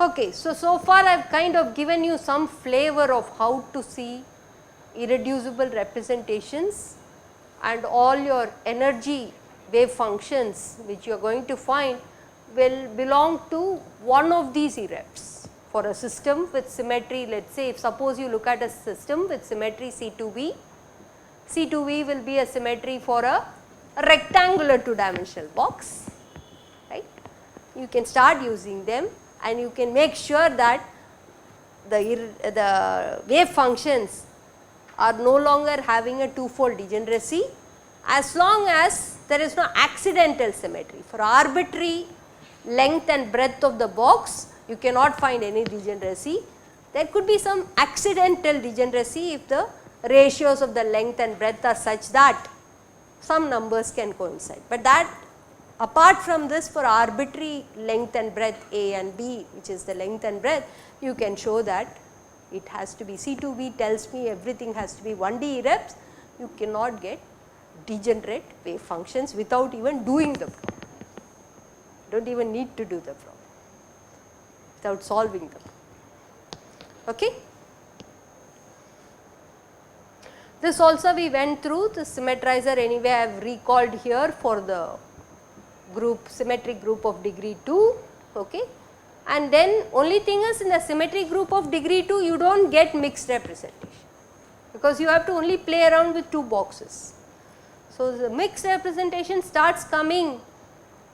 Okay, so far I have kind of given you some flavor of how to see irreducible representations, and all your energy wave functions which you are going to find will belong to one of these irreps. For a system with symmetry, let us say if suppose you look at a system with symmetry C2V, C2V will be a symmetry for a rectangular 2-dimensional box, right. You can start using them and you can make sure that the wave functions are no longer having a two-fold degeneracy as long as there is no accidental symmetry. For arbitrary length and breadth of the box, you cannot find any degeneracy. There could be some accidental degeneracy if the ratios of the length and breadth are such that some numbers can coincide, but that apart from this, for arbitrary length and breadth A and B, which is the length and breadth, you can show that it has to be C2V tells me everything has to be 1D irreps. You cannot get degenerate wave functions without even doing the problem. You do not even need to do the problem without solving them. Okay. This also we went through the symmetrizer anyway. I have recalled here for the group symmetric group of degree 2, okay. And then only thing is in the symmetric group of degree 2 you do not get mixed representation, because you have to only play around with 2 boxes. So, the mixed representation starts coming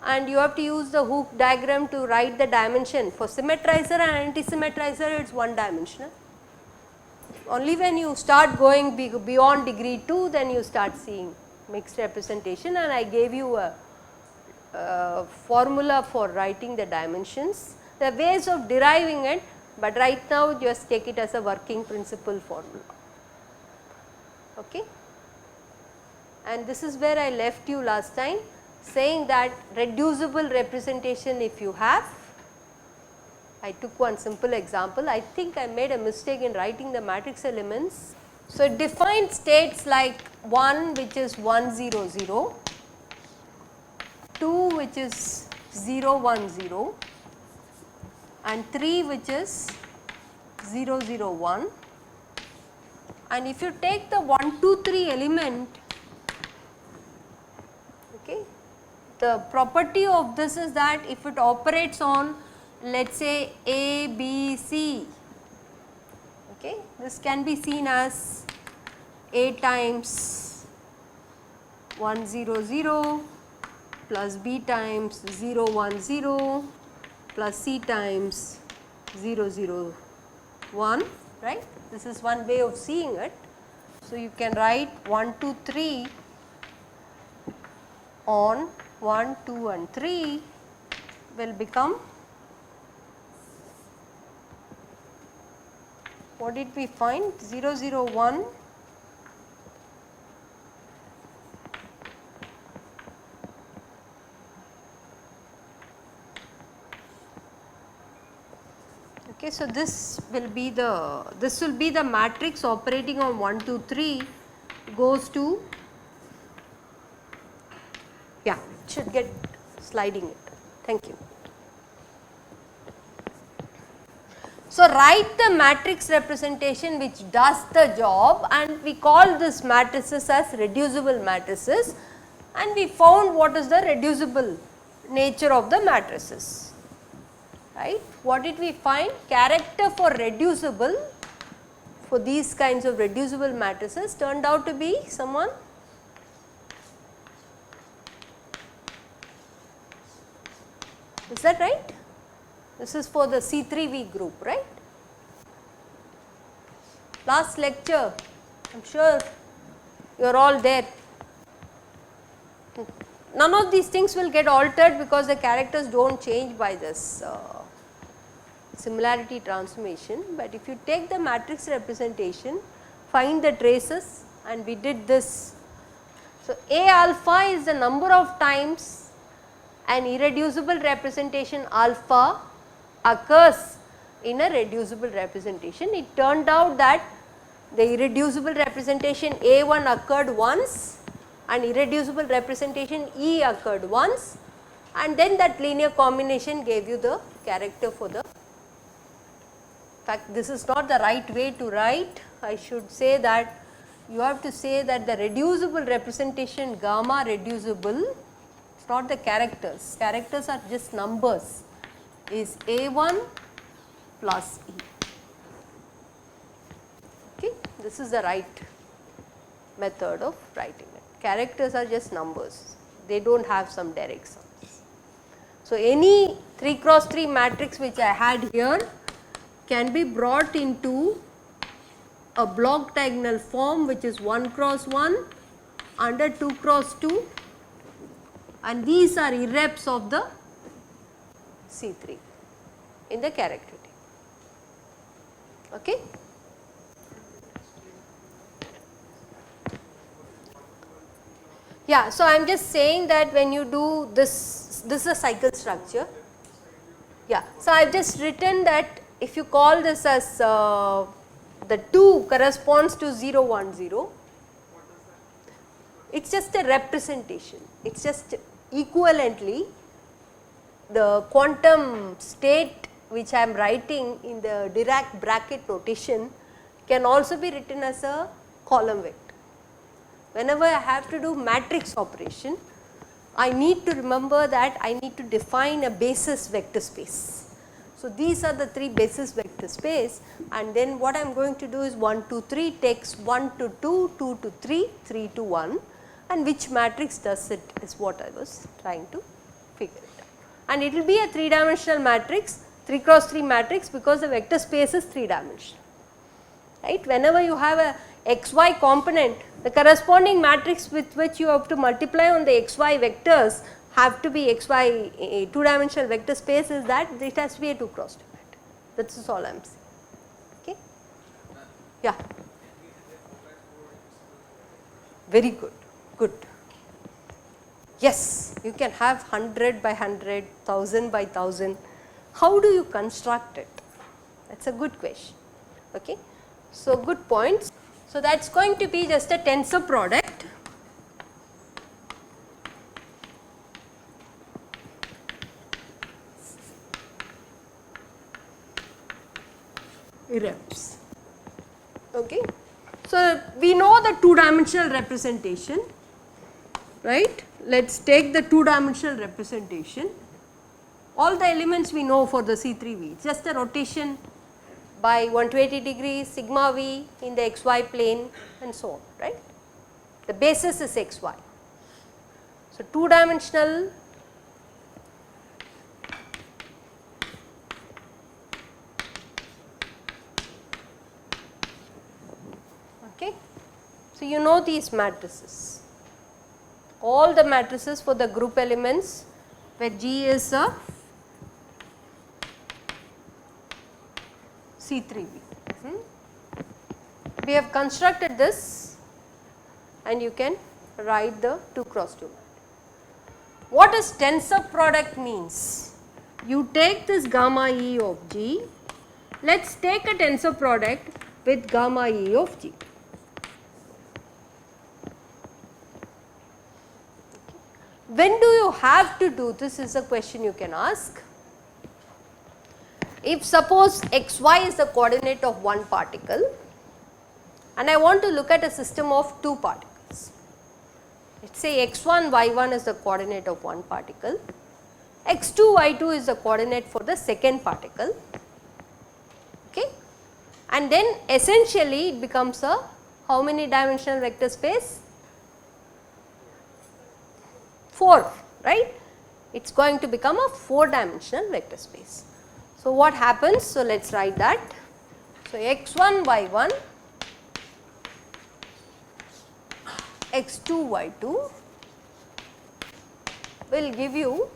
and you have to use the hook diagram to write the dimension. For symmetrizer and anti-symmetrizer it is one dimensional. Only when you start going beyond degree 2 then you start seeing mixed representation, and I gave you a formula for writing the dimensions. There are ways of deriving it, but right now just take it as a working principle formula. Okay. And this is where I left you last time, saying that reducible representation if you have, I took one simple example. I think I made a mistake in writing the matrix elements. So, it defines states like 1 which is 1 0 0, 2 which is 0 1 0, and 3 which is 0 0 1. And if you take the 1 2 3 element, okay, the property of this is that if it operates on, let us say, A B C, okay, this can be seen as A times 1 0 0 plus B times 0 1 0 plus C times 0 0 1, right. This is one way of seeing it. So, you can write 1 2 3 on 1 2 and 3 will become, what did we find, 0 0 1 okay. So, this will be the matrix operating on 1 2 3 goes to, yeah, it should get sliding it. Thank you. So, write the matrix representation which does the job, and we call this matrices as reducible matrices, and we found what is the reducible nature of the matrices, right. What did we find? Character for reducible, for these kinds of reducible matrices turned out to be someone, is that right? This is for the C3V group, right. Last lecture, I am sure you are all there. None of these things will get altered because the characters do not change by this similarity transformation, but if you take the matrix representation, find the traces, and we did this. So, A alpha is the number of times an irreducible representation alpha occurs in a reducible representation. It turned out that the irreducible representation A1 occurred once and irreducible representation E occurred once, and then that linear combination gave you the character for the. In fact, this is not the right way to write. I should say that you have to say that the reducible representation gamma reducible, it is not the characters, characters are just numbers, is A1 plus E. Okay, this is the right method of writing it. Characters are just numbers, they do not have some direct sums. So, any 3 cross 3 matrix which I had here can be brought into a block diagonal form which is 1 cross 1 under 2 cross 2, and these are irreps of the C3 in the character table. Okay. Yeah, so I am just saying that when you do this, this is a cycle structure. Yeah, so I have just written that if you call this as the 2 corresponds to 0 1 0, it is just a representation, it is just equivalently the quantum state which I am writing in the Dirac bracket notation can also be written as a column vector. Whenever I have to do matrix operation, I need to remember that I need to define a basis vector space. So, these are the 3 basis vector space, and then what I am going to do is 1 2 3 takes 1 to 2, 2 to 3, 3 to 1, and which matrix does it is what I was trying to figure it out. And it will be a 3 dimensional matrix, 3 cross 3 matrix, because the vector space is 3 dimensional, right. Whenever you have a xy component, the corresponding matrix with which you have to multiply on the xy vectors have to be xy 2 dimensional vector space is that it has to be a 2 cross 2 matrix. That is all I am saying. Okay. Yeah. Very good, good. Yes, you can have 100 by 100, 1000 by 1000. How do you construct it? That is a good question. Okay. So, good points. So, that is going to be just a tensor product irreps. Okay. So, we know the 2 dimensional representation, right. Let us take the 2 dimensional representation. All the elements we know for the C3V, just a rotation by 120 degrees, sigma v in the xy plane and so on, right. The basis is xy. So, 2 dimensional okay. So, you know these matrices, all the matrices for the group elements where G is a C3V. We have constructed this and you can write the 2 cross 2 matrix. What does tensor product means? You take this gamma E of G, let us take a tensor product with gamma E of G. When do you have to do this is a question you can ask. If suppose xy is the coordinate of one particle and I want to look at a system of 2 particles. Let us say x1 y1 is the coordinate of one particle, x2 y2 is the coordinate for the second particle, okay. And then essentially it becomes a how many dimensional vector space? 4, right. It is going to become a 4 dimensional vector space. So, what happens? So, let us write that. So, x1 y1, x2 y2 will give you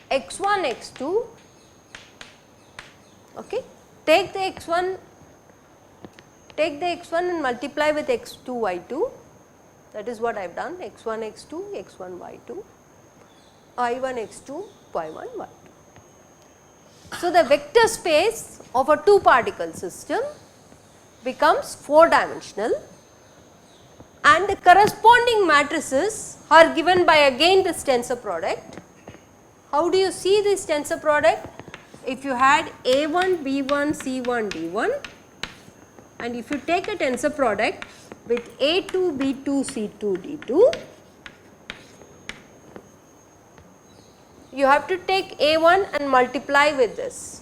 x1 x2, okay. Take the x1 and multiply with x2 y2, that is what I have done, x1 x2, x1 y2, y1 x2, y1 y2. So, the vector space of a 2 particle system becomes 4 dimensional, and the corresponding matrices are given by again this tensor product. How do you see this tensor product? If you had A1, B1, C1, D1, and if you take a tensor product with A2, B2, C2, D2, you have to take A1 and multiply with this.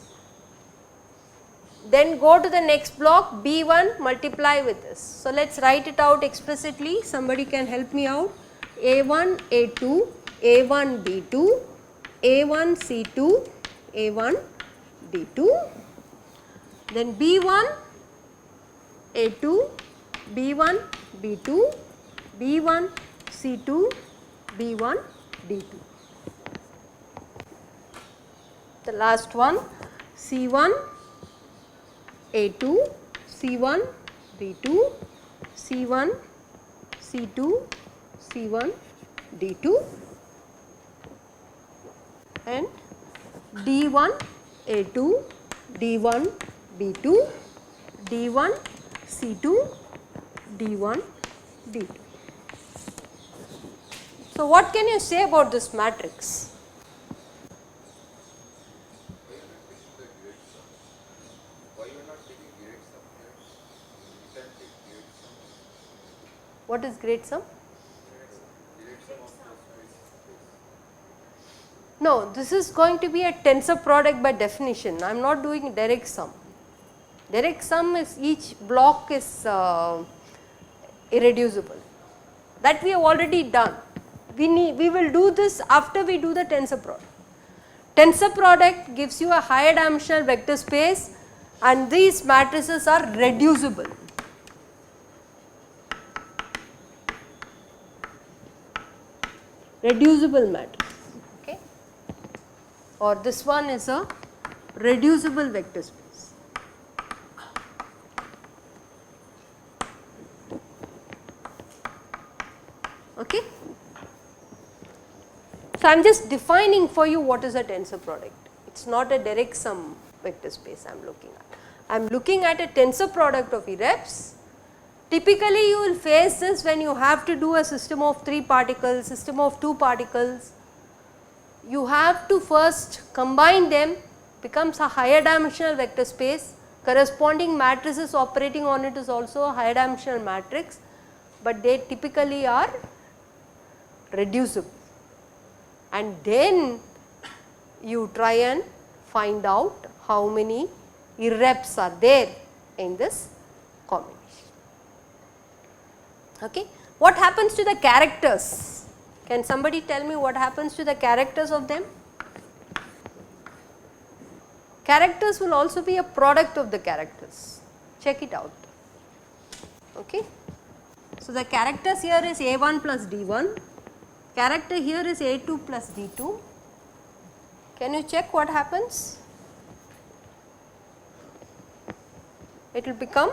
Then go to the next block, B1, multiply with this. So, let us write it out explicitly. Somebody can help me out. A1, A2, A1, B2, A1, C2, A1, D2. Then B1, A2, B1, B2, B1, C2, B1, D2. The last one, C1, A2, C1, D2, C1, C2, C1, D2, and D1, A2, D1, B2, D1, C2, D1, D2. So, what can you say about this matrix? What is great sum? No, this is going to be a tensor product by definition. I am not doing direct sum. Direct sum is each block is irreducible. That we have already done. We will do this after we do the tensor product. Tensor product gives you a higher dimensional vector space, and these matrices are reducible. Reducible matrix, okay, or this one is a reducible vector space. Okay. So, I am just defining for you what is a tensor product. It is not a direct sum vector space I am looking at. I am looking at a tensor product of irreps. Typically, you will face this when you have to do a system of 3 particles, system of 2 particles. You have to first combine them, becomes a higher dimensional vector space. Corresponding matrices operating on it is also a higher dimensional matrix, but they typically are reducible. And then you try and find out how many irreps are there in this combination. Okay. What happens to the characters? Can somebody tell me what happens to the characters of them? Characters will also be a product of the characters. Check it out. Okay. So, the characters here is A1 plus D1, character here is A2 plus D2. Can you check what happens? It will become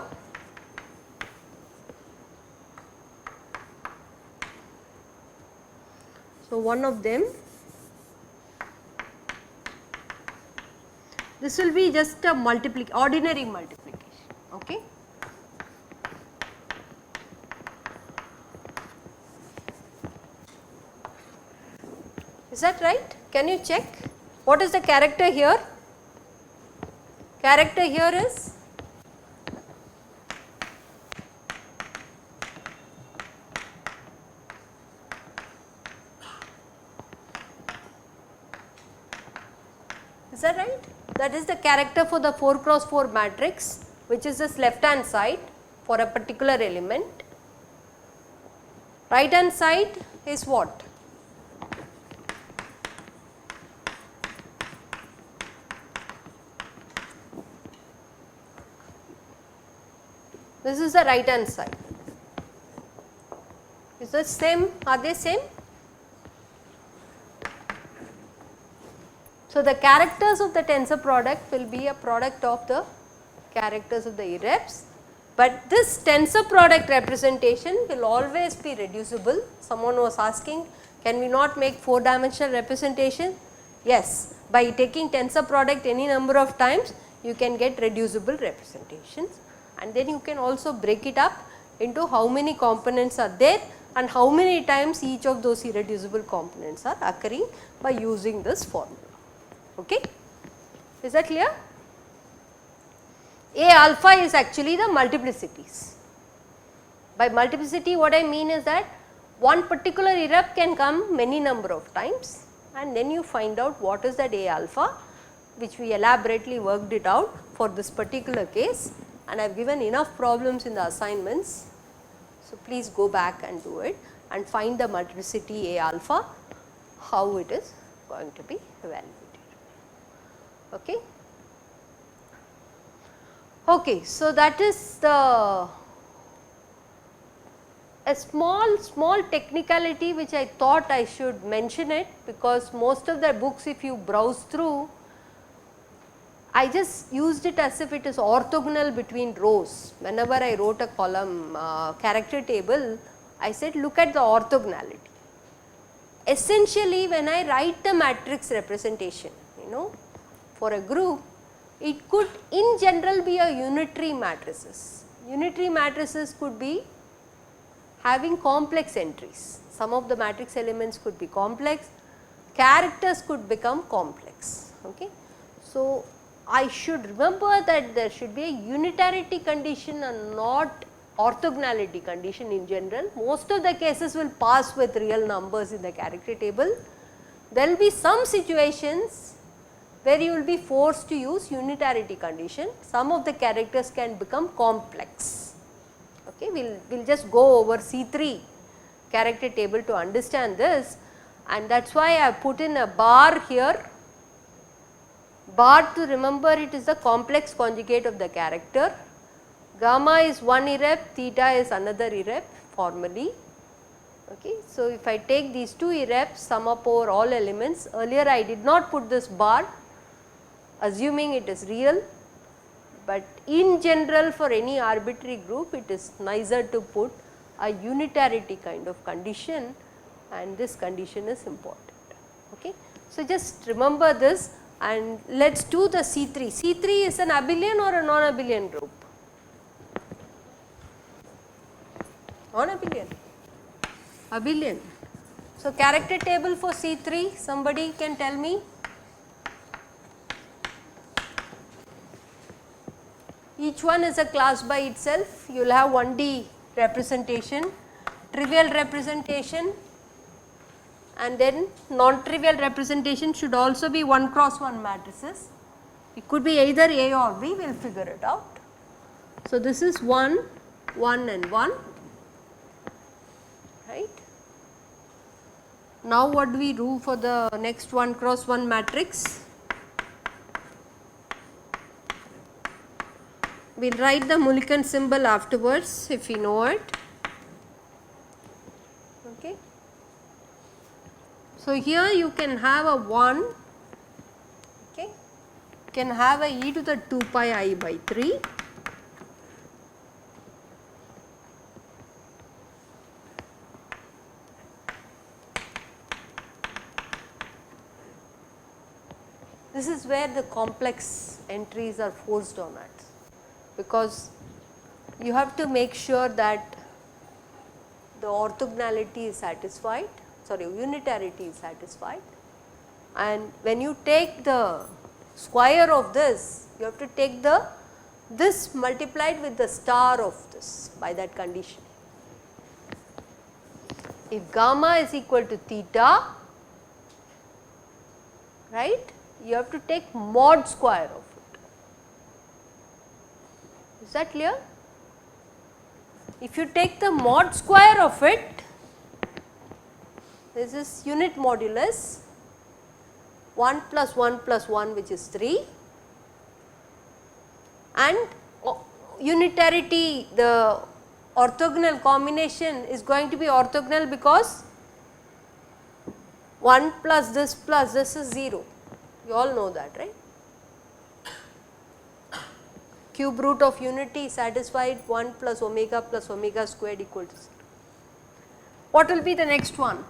so one of them, this will be just a ordinary multiplication, okay. Is that right? Can you check? What is the character here? Character here is that right? That is the character for the 4 cross 4 matrix, which is this left hand side for a particular element. Right hand side is what? This is the right hand side. Is the same? Are they same? So, the characters of the tensor product will be a product of the characters of the irreps, but this tensor product representation will always be reducible. Someone was asking, can we not make 4 dimensional representation? Yes, by taking tensor product any number of times you can get reducible representations, and then you can also break it up into how many components are there and how many times each of those irreducible components are occurring by using this formula. Okay? Is that clear? A alpha is actually the multiplicities. By multiplicity what I mean is that one particular irrep can come many number of times, and then you find out what is that A alpha, which we elaborately worked it out for this particular case, and I have given enough problems in the assignments. So, please go back and do it and find the multiplicity A alpha, how it is going to be evaluated. Okay. Okay, so that is the a small technicality which I thought I should mention it, because most of the books if you browse through, I just used it as if it is orthogonal between rows. Whenever I wrote a column character table, I said look at the orthogonality. Essentially when I write the matrix representation, for a group, it could in general be a unitary matrices. Unitary matrices could be having complex entries. Some of the matrix elements could be complex, characters could become complex. Okay. So, I should remember that there should be a unitarity condition and not orthogonality condition in general. Most of the cases will pass with real numbers in the character table. There will be some situations where you will be forced to use unitarity condition. Some of the characters can become complex. Okay, we'll just go over C3 character table to understand this, and that is why I have put in a bar here. Bar to remember it is the complex conjugate of the character. Gamma is one irrep, theta is another irrep formally. Okay. So, if I take these two irreps, sum up over all elements, earlier I did not put this bar assuming it is real, but in general for any arbitrary group it is nicer to put a unitarity kind of condition, and this condition is important. Okay. So, just remember this, and let us do the C3. C3 is an abelian or a non-abelian group? Non-abelian. Abelian. So, character table for C3, somebody can tell me? Each one is a class by itself. You will have 1D representation, trivial representation, and then non-trivial representation should also be 1 cross 1 matrices. It could be either A or B, we will figure it out. So, this is 1, 1 and 1, right. Now, what do we do for the next 1 cross 1 matrix? We will write the Mulliken symbol afterwards if we know it. Okay. So, here you can have a 1, okay, you can have a e to the 2 pi I by 3. This is where the complex entries are forced on us, because you have to make sure that the orthogonality is satisfied, unitarity is satisfied, and when you take the square of this, you have to take this multiplied with the star of this by that condition. If gamma is equal to theta, right, you have to take mod square of it. Is that clear? If you take the mod square of it, this is unit modulus 1 plus 1 plus 1, which is 3, and unitarity, the orthogonal combination is going to be orthogonal because 1 plus this is 0. You all know that, right? Cube root of unity satisfied 1 plus omega squared equal to 0. What will be the next one?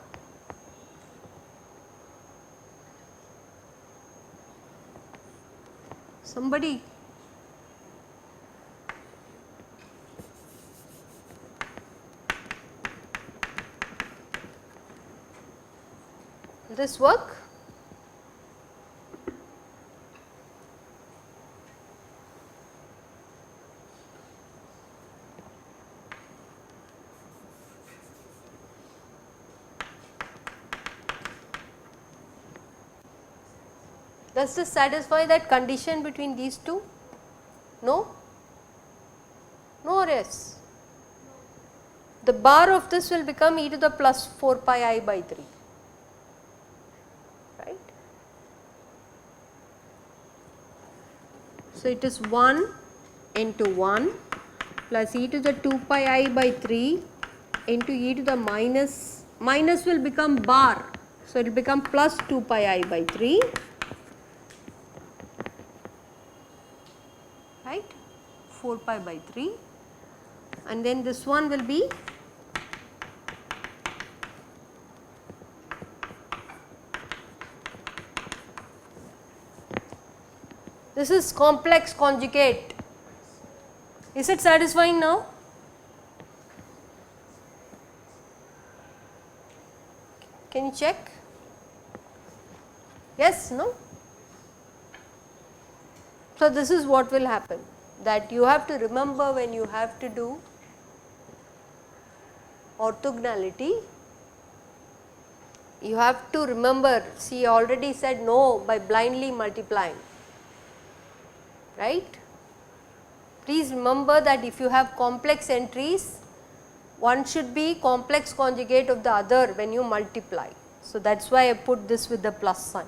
Somebody? Will this work? Does this satisfy that condition between these two? No? No or yes? The bar of this will become e to the plus 4 pi I by 3, right. So, it is 1 into 1 plus e to the 2 pi I by 3 into e to the minus will become bar. So, it will become plus 2 pi I by 3, right, 4 pi by 3, and then this one will be this is complex conjugate. Is it satisfying now? Can you check? Yes, no? So, this is what will happen, that you have to remember when you have to do orthogonality, you have to remember, see I already said no by blindly multiplying, right. Please remember that if you have complex entries, one should be complex conjugate of the other when you multiply. So, that is why I put this with the plus sign.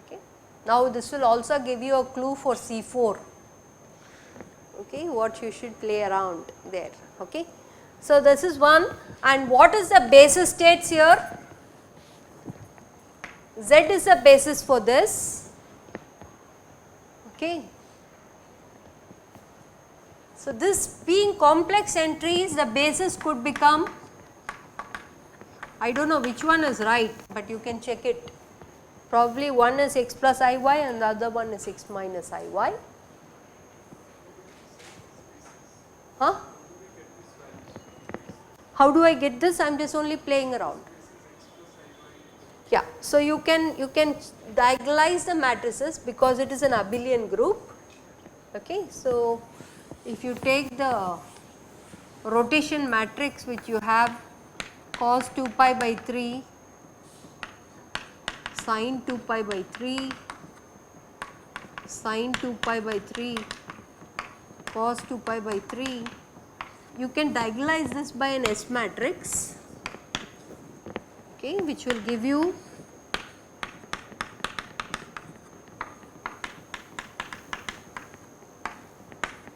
Okay. Now, this will also give you a clue for C4, okay, what you should play around there. Okay. So, this is one, and what is the basis states here? Z is the basis for this. Okay. So, this being complex entries, the basis could become, I do not know which one is right, but you can check it. Probably one is x plus iy and the other one is x minus iy. Huh? How do I get this? I am just only playing around. Yeah. So, you can diagonalize the matrices because it is an abelian group. Okay. So, if you take the rotation matrix which you have cos 2 pi by 3, sin 2 pi by 3, sin 2 pi by 3, cos 2 pi by 3, you can diagonalize this by an S matrix, okay, which will give you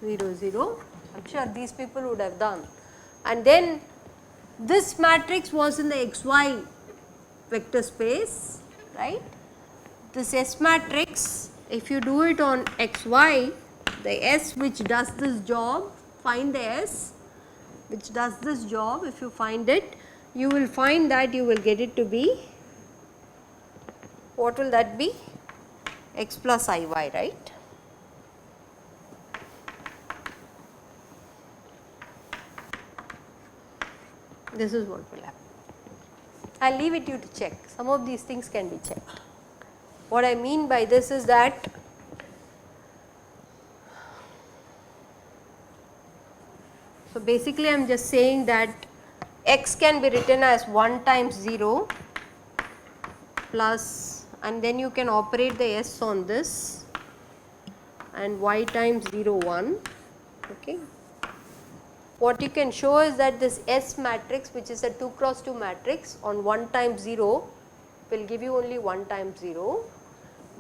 zero zero. I am sure these people would have done, and then this matrix was in the xy vector space, right. This S matrix, if you do it on xy, the S which does this job, find the S which does this job, if you find it, you will find that you will get it to be, what will that be? X plus iy, right. This is what will happen. I will leave it to you to check. Some of these things can be checked. What I mean by this is that so basically I am just saying that x can be written as 1 times 0 plus, and then you can operate the S on this, and y times 0 1. Okay. What you can show is that this S matrix, which is a 2 cross 2 matrix, on 1 times 0 will give you only 1 times 0,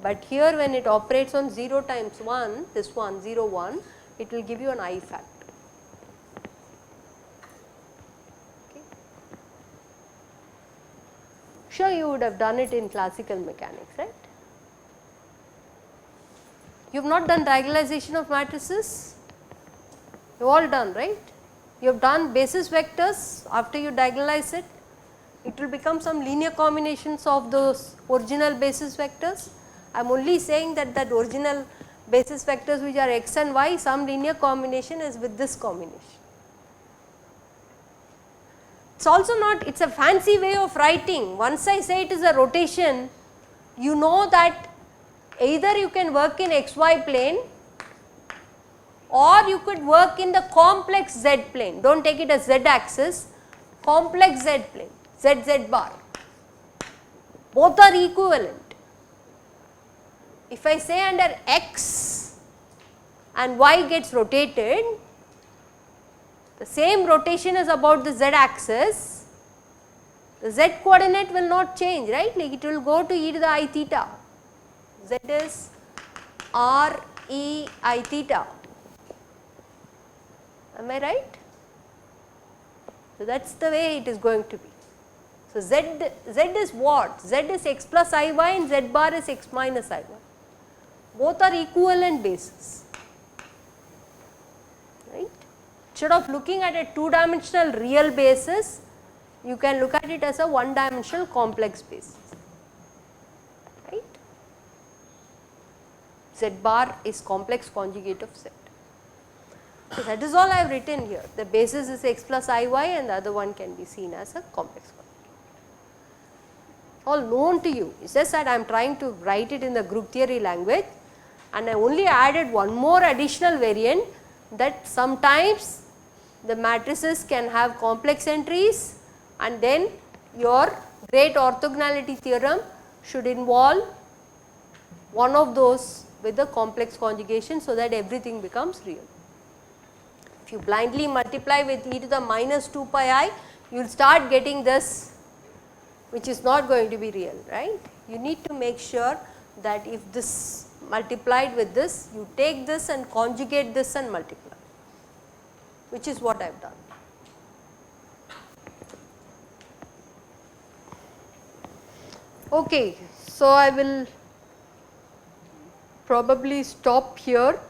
but here when it operates on 0 times 1, this one 0 1, it will give you an I factor. Okay. Sure, you would have done it in classical mechanics, right? You have not done diagonalization of matrices? You have all done, right? You have done basis vectors. After you diagonalize it will become some linear combinations of those original basis vectors, I am only saying that that original basis vectors which are x and y, some linear combination is with this combination. It is also not, it is a fancy way of writing. Once I say it is a rotation, you know that either you can work in xy plane or you could work in the complex z plane. Do not take it as z axis, complex z plane, z bar. Both are equivalent. If I say under x and y gets rotated, the same rotation is about the z axis, the z coordinate will not change, right, like it will go to e to the I theta, z is r e I theta, am I right? So that is the way it is going to be. So z is what? Z is x plus I y and z bar is x minus I y, both are equivalent bases, right. Instead of looking at a 2-dimensional real basis, you can look at it as a 1-dimensional complex basis, right. Z bar is complex conjugate of z. So that is all I have written here. The basis is x plus I y and the other one can be seen as a complex conjugate. All known to you, it is just that I am trying to write it in the group theory language, and I only added one more additional variant, that sometimes the matrices can have complex entries, and then your great orthogonality theorem should involve one of those with the complex conjugation, so that everything becomes real. If you blindly multiply with e to the minus 2 pi I, you will start getting this, which is not going to be real, right. You need to make sure that if this multiplied with this, you take this and conjugate this and multiply, which is what I have done. Okay, so I will probably stop here.